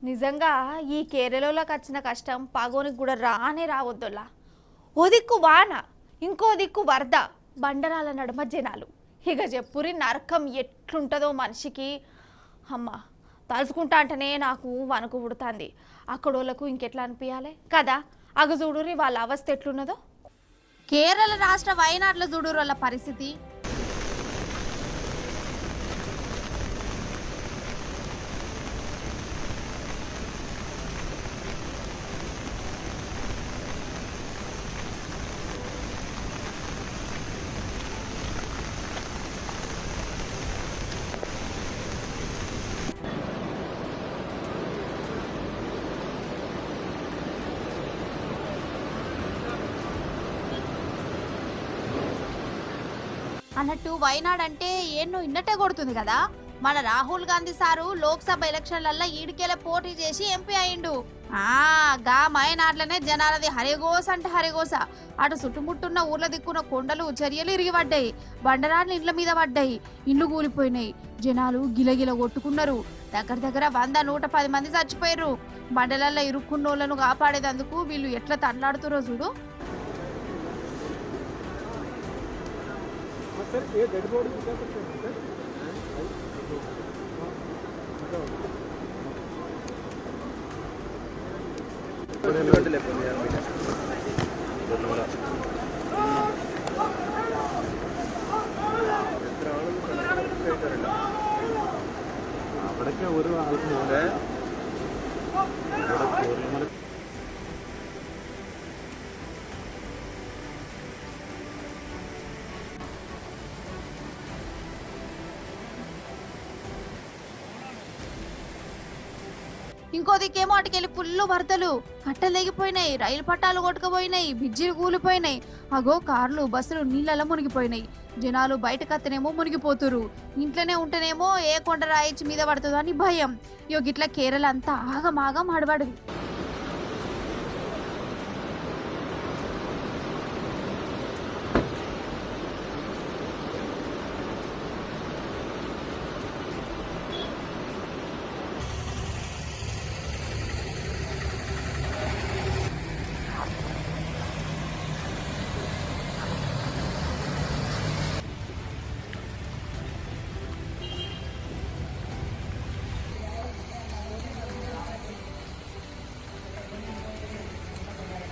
నిజంగా ఈ కేరళలోకి వచ్చిన కష్టం పగోనికి కూడా రానే రావద్దులా. ఓ దిక్కు వాన, ఇంకో దిక్కు వరద, బండరాల నడుమ జనాలు. ఇక చెప్పురి నరకం ఎట్లుంటుందో మనిషికి. అమ్మ తలుచుకుంటా అంటేనే నాకు వణుకు పుడుతుంది. అక్కడోళ్ళకు ఇంకెట్లా అనిపించాలి కదా. అగ చూడురి వాళ్ళ అవస్థ ఎట్లున్నదో. కేరళ రాష్ట్ర వయనాడులో చూడురు వాళ్ళ పరిస్థితి. అన్నట్టు వయనాడ్ అంటే ఎన్నో ఇన్నట్టే కొడుతుంది కదా. మన రాహుల్ గాంధీ సారు లోక్సభ ఎలక్షన్లల్లో ఈడికేల పోటీ చేసి ఎంపీ అయిండు. గా వయనాడ్లనే జనాలది హరిగోస అంటే హరిగోస. అటు చుట్టుముట్టున్న ఊర్ల దిక్కున్న కొండలు చర్యలు ఇరిగిపడ్డాయి, బండరాళ్ళు ఇండ్ల మీద పడ్డాయి, ఇండ్లు కూలిపోయినాయి, జనాలు గిలగిల కొట్టుకున్నారు. దగ్గర దగ్గర 100-110 మంది చచ్చిపోయారు. బండలల్లో ఇరుక్కున్నోళ్లను కాపాడేందుకు వీళ్ళు ఎట్లా తట్లాడుతురో చూడు. सर ये डेड बॉडी क्या करते हैं सर? അവിടൊക്കെ ഒരു ആൾക്ക് പോലെ ఇంకో దిక్కేమో అటుకెళ్ళి ఫుల్లు వరదలు, కట్టలు తెగిపోయినాయి, రైలు పట్టాలు కొట్టుకుపోయినాయి, బిజ్జీలు కూలిపోయినాయి. అగో కార్లు బస్సులు నీళ్ళలో మునిగిపోయినాయి. జనాలు బయటకత్తనేమో మునిగిపోతురు, ఇంట్లోనే ఉంటేనేమో ఏ కొండ రాయిచ్చి మీద పడుతుందో అని భయం. గిట్లా కేరళ అంతా ఆగమాగం హడబడింది.